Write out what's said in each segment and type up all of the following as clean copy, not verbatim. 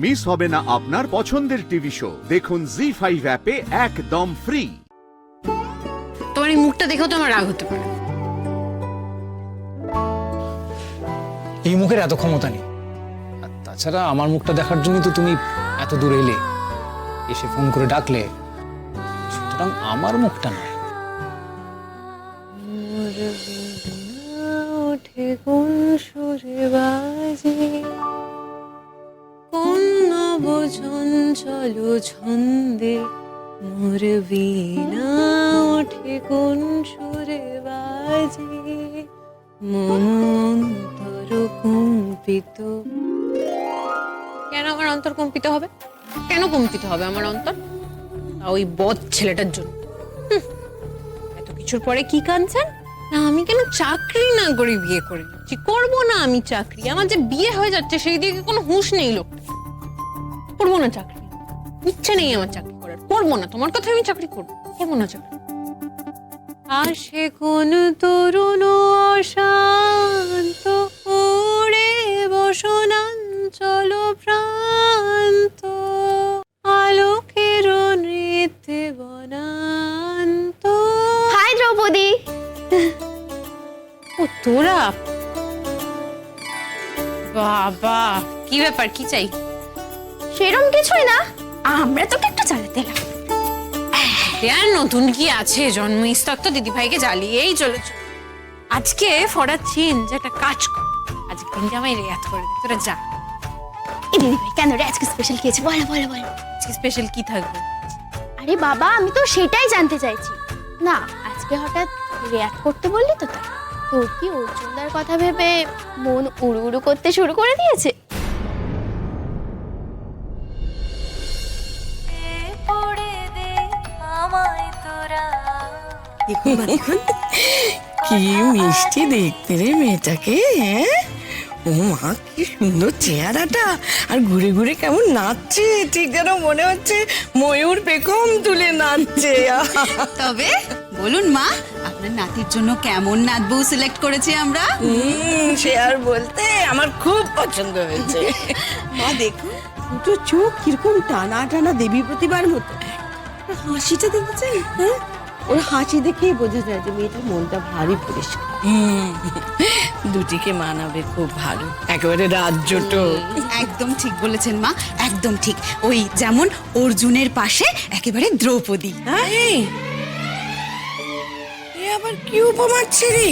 Miss হবে না আপনার পছন্দের টিভি শো। দেখুন জি5 অ্যাপে একদম ফ্রি। তোমার এই মুখটা দেখেও তো আমার রাগ হতে পারে। এই মুখের এত ক্ষমতা নেই। আর তাছাড়া আমার মুখটা দেখার জন্য তো তুমি এত দূর এলে, এসে ফোন করে ডাকলে, সুতরাং আমার মুখটা নয়। ওঠে কোন সুরে বাজে, কোন নবচঞ্চল ছন্দে মোর বীণা ওঠে কোন সুরে বাজে, মন অন্তর কম্পিত। কেন আমার অন্তর কম্পিত হবে? কেন কম্পিত হবে আমার অন্তর? ওই বদ ছেলেটার জন্য। এত কিছুর পরে কি কাঁদছেন? না আমি কেন চাকরি না করে বিয়ে করে নিচ্ছি? করবো না আমি চাকরি। আমার যে বিয়ে হয়ে যাচ্ছে সেই দিকে কোনো হুঁশ নেই লোকটা। করবো না চাকরি, ইচ্ছে নেই আমার চাকরি করার। করবো না, তোমার কথা আমি চাকরি করবো, করবো না চাকরি। আর সে কোন তরুণ অশান্ত ওড়ে বসনাঞ্চল প্রান্ত, আলোকের নৃত্যে বনান্ত। হাই দ্রৌপদী। ও তোরা, বাবা কি ব্যাপার, কি চাই? সেরম কিছুই না, আমরা তোকে একটু জ্বালাতে এলাম। আর নতুন কি আছে? জন্মস্তক তো দিদি ভাইকে জ্বালিয়েই চলেছ। আজকে ফরার চেঞ্জ একটা কাজ কর, আজকে দিনটা আমায় রেয়াত করে দে। তোরা যা। এই দিদি ভাই কেন রে, আজকে স্পেশাল কি আছে? বলো বলো বলো। আজকে স্পেশাল কি থাকবে? আরে বাবা, আমি তো সেটাই জানতে চাইছি। না আজকে হঠাৎ রিয়াক্ট করতে বললি তো তাই? তোর কি অর্জুনদার কথা ভেবে মন উড়ু উড়ু করতে শুরু করে দিয়েছে? দেখুন মা, দেখুন কি মিষ্টি দেখতে রে মেয়েটাকে। হ্যাঁ ও মা, কি সুন্দর চেহারাটা, আর ঘুরে ঘুরে কেমন নাচছে, ঠিক যেন মনে হচ্ছে ময়ূর পেখম তুলে নাচছে। তবে বলুন মা, আপনার নাতির জন্য কেমন নাত বউ সিলেক্ট করেছি আমরা? সে আর বলতে, আমার খুব পছন্দ হয়েছে। মা দেখুন, দুটো চোখ কিরকম টানা টানা দেবী প্রতিমার মতো। হাসিটা দেখেছেন? হ্যাঁ, ওর হাসি দেখেই বোঝা যায় যে মেয়েটার মনটা ভারী পরিষ্কার। দুটিকে মানাবে খুব ভালো, একেবারে রাজ্যটো। একদম ঠিক বলেছেন মা, একদম ঠিক। ওই যেমন অর্জুনের পাশে একেবারে দ্রৌপদী। এ আবার কি উপমা রে?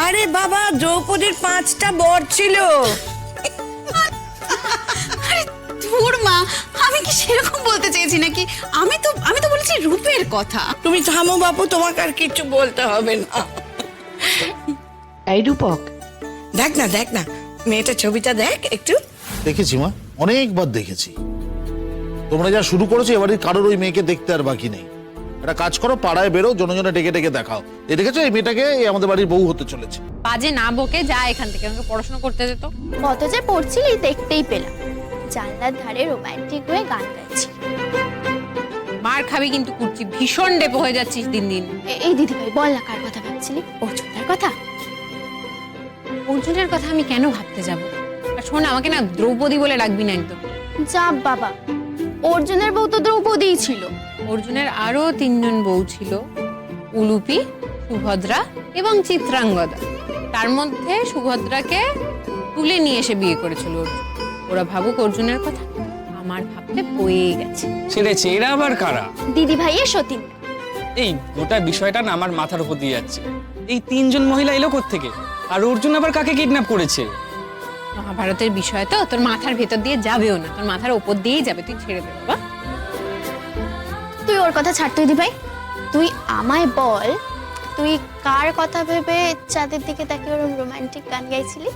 আরে বাবা, দ্রৌপদীর 5টা বর ছিল। আরে ধুর মা, আমি কি সেরকম বলতে চেয়েছি নাকি? আমি তো বলেছি রূপের কথা। তুমি থামো বাপু, তোমাকে আর কিছু বলতে হবে না। এই রূপক, দেখ না দেখ না, মেয়েটার ছবিটা দেখ একটু। দেখেছি মা, অনেকবার দেখেছি। তোমরা যা শুরু করেছো, এবারে কারোর ওই মেয়েকে দেখতে আর বাকি নেই। একটা কাজ করো, পাড়ায় বেরো, জনে জনে ডেকে ডেকে দেখাও, এই দেখেছো এই মেয়েটাকে আমাদের বাড়ির বউ হতে চলেছে। বাজে না বকে যা এখান থেকে, আমাকে পড়াশোনা করতে যেত। কত যে পড়ছিলি দেখতেই পেলাম, জানলার ধারে রোমান্টিক হয়ে গান গাইছি। মার খাবি কিন্তু কুর্চি, ভীষণ ডেপো হয়ে যাচ্ছিস দিন দিন। এই দিদি ভাই বল না, কার কথা ভাবছিলি? অর্জুনদার কথা? অর্জুনের কথা আমি কেন ভাবতে যাব? আর শোন, আমাকে না দ্রৌপদী বলে ডাকবি না একদম। যা বাবা, অর্জুনের বউ তো দ্রৌপদীই ছিল। অর্জুনের আরো 3জন বউ ছিল, উলুপি, সুভদ্রা এবং চিত্রাঙ্গদা। তার মধ্যে সুভদ্রাকে তুলে নিয়ে এসে বিয়ে করেছিল অর্জুন। ওরা ভাবুক অর্জুনের কথা, আমার ভাবতে বয়ে গেছে। ছেড়েছে, এরা আবার কারা? দিদি ভাইয়ের সতীন। এই গোটা বিষয়টা না আমার মাথার উপর দিয়ে যাচ্ছে। এই 3জন মহিলা এলো কোত্থেকে? আর অর্জুন আবার কাকে কিডন্যাপ করেছে? মহাভারতের বিষয় তো, তোর মাথার ভেতর দিয়ে যাবেও না, তোর মাথার উপর দিয়েই যাবে। তুই ছেড়ে দে বাবা। তুই ওর কথা ছাড় তো দিদি ভাই, তুই আমায় বল, তুই কার কথা ভেবে চাঁদের দিকে তাকিয়ে ওরকম রোমান্টিক গান গাইছিলি?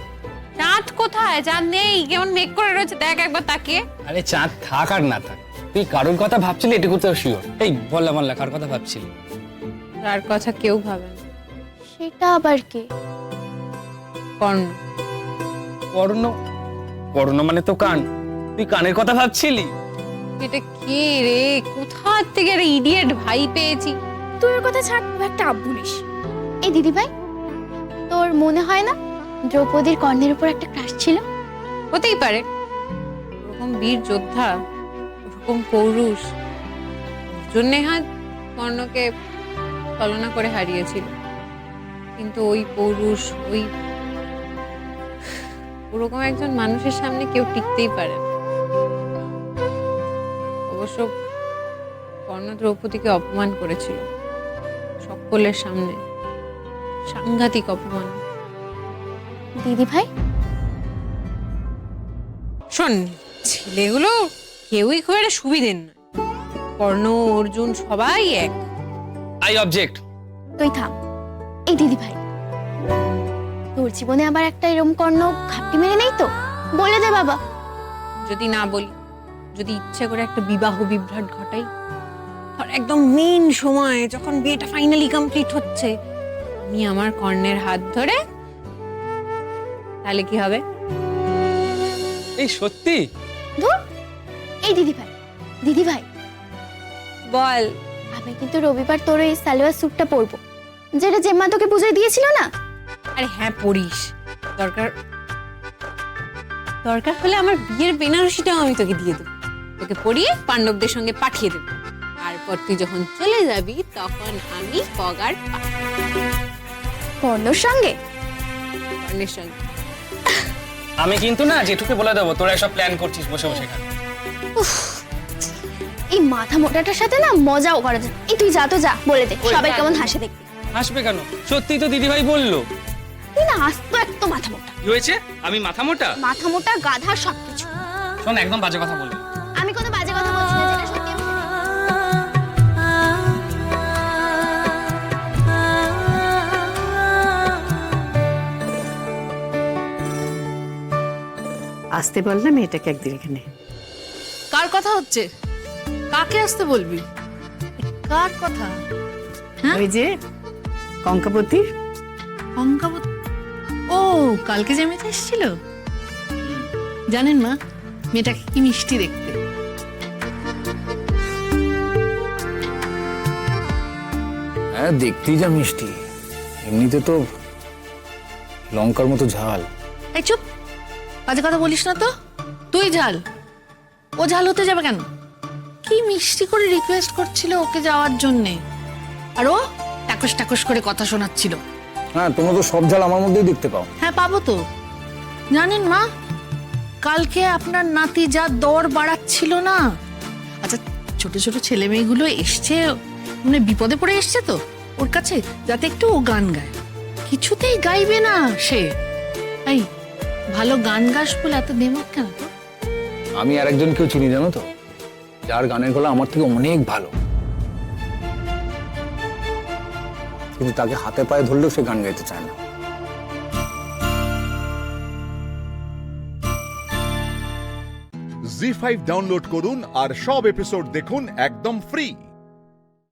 চাঁদ কোথায়? চাঁদ নেই, কেমন মেঘ করে রয়েছে, দেখ একবার তাকিয়ে। আরে চাঁদ থাক আর না থাক, তুই কারোর কথা ভাবছিলি এটুকু তো শিওর। এই বললা বললা, কার কথা ভাবছিলি? তার কথা কেউ ভাবে না। সেটা আবার কে? কর্ণ। কর্ণ? কর্ণ মানে তো কান, তুই কানের কথা ভাবছিলি? এটা কে রে? কোথা থেকে একটা ইডিয়েট ভাই পেয়েছি। তুই ওর কথা ছাড়, তুই একটা আব্বুলিস। এই দিদি ভাই, তোর মনে হয় না দ্রৌপদীর কর্ণের উপর একটা ক্রাশ ছিল? হতেই পারে, ওরকম বীর যোদ্ধা, ওরকম পৌরুষ, অর্জুন নেহাত কর্ণকে ছলনা করে হারিয়েছিল, কিন্তু ওই পৌরুষ, ওরকম একজন মানুষের সামনে কেউ টিকতেই পারে না। অবশ্য কর্ণ দ্রৌপদীকে অপমান করেছিল সকলের সামনে, সাংঘাতিক অপমান। দিদি ভাই, শোন, ছেলেগুলো কেউই খুব একটা সুবিধের নয়। কর্ণ, অর্জুন সবাই এক। I object. তুই থাম। এই দিদি ভাই, তোর জীবনে আবার একটা এরম কর্ণ ঘাপটি মেরে নেই তো? বলে দে বাবা। যদি না বলি, যদি ইচ্ছে করে একটা বিবাহ বিভ্রাট ঘটাই, আর একদম মেইন সময় যখন বিয়েটা ফাইনালি কমপ্লিট হচ্ছে, আমি আমার কর্ণের হাত ধরে, তাহলে কি হবে? এই সত্যি? ধুর, এই দিদি ভাই, দিদি ভাই, বল। আমি কিন্তু রবিবার তোর এই সালোয়ার স্যুটটা পরবো, যেটা জেম্মা তোকে পুজোয় দিয়েছিল না। আরে হ্যাঁ, পড়িস। দরকার হলে আমার বিয়ের বেনারসিটাও আমি তোকে দিয়ে দেবো, তোকে পরিয়ে পাণ্ডবদের সঙ্গে পাঠিয়ে দেবো। তারপর তুই যখন চলে যাবি, তখন আমি পগার কর্ণর সঙ্গে? কর্ণের সঙ্গে। আমি কিন্তু না জেঠুকে বলে দেবো তোরা এসব প্ল্যান করছিস বসে বসে এখানে। এই মাথা মোটাটার সাথে না মজাও করা যায়। এই তুই যা তো যা, বলে দে সবাই কেমন হাসে দেখবি। হাসবে কেন? সত্যি তো দিদিভাই বললো। তুই না আস্ত একদম মাথা মোটা। কি হয়েছে? আমি মাথা মোটা? মাথা মোটা, গাধা, সবকিছু। শোন, একদম বাজে কথা বলবি। আমি কোনো বাজে কথা বলছি না, যেটা সত্যি আমি সেটাই। আসতে বললে মেয়েটাকে একদিন এখানে। কার কথা হচ্ছে? কাকে আসতে বলবি? কার কথা? ওই যে কঙ্কাবতী। অঙ্কাবতী? ও, কালকে যে মেয়েটা এসেছিল, জানেন মা, মেয়েটাকে কি মিষ্টি দেখতে। হ্যাঁ, দেখতেই যা মিষ্টি, এমনিতে তো লঙ্কার মতো ঝাল। এই চুপ, বাজে কথা বলিস না তো। তুই ঝাল, ও ঝাল হতে যাবে কেন? কি মিষ্টি করে রিকোয়েস্ট করছিল ওকে যাওয়ার জন্যে, আর ও টাকস টাকস করে কথা শোনাচ্ছিল। হ্যাঁ, তোমরা তো সব ঝাল আমার মধ্যেই দেখতে পাও। হ্যাঁ, পাবো তো। জানেন মা, কালকে আপনার নাতি যা দৌড় বাড়াচ্ছিল না। আচ্ছা, ছোট ছোট ছেলে মেয়েগুলো এসছে, মানে বিপদে পড়ে এসছে তো ওর কাছে, যাতে একটু ও গান গায়। কিছুতেই গাইবে না সে। এই ভালো গান গাস বলে এত দেমক কেন তো? আমি আর একজনকেও চিনি, জানো তো, যার গানের গলা আমার থেকে অনেক ভালো, কিন্তু তাকে হাতে পায়ে ধরলেও সে গান গাইতে চায় না। জি5 ডাউনলোড করুন আর সব এপিসোড দেখুন একদম ফ্রি।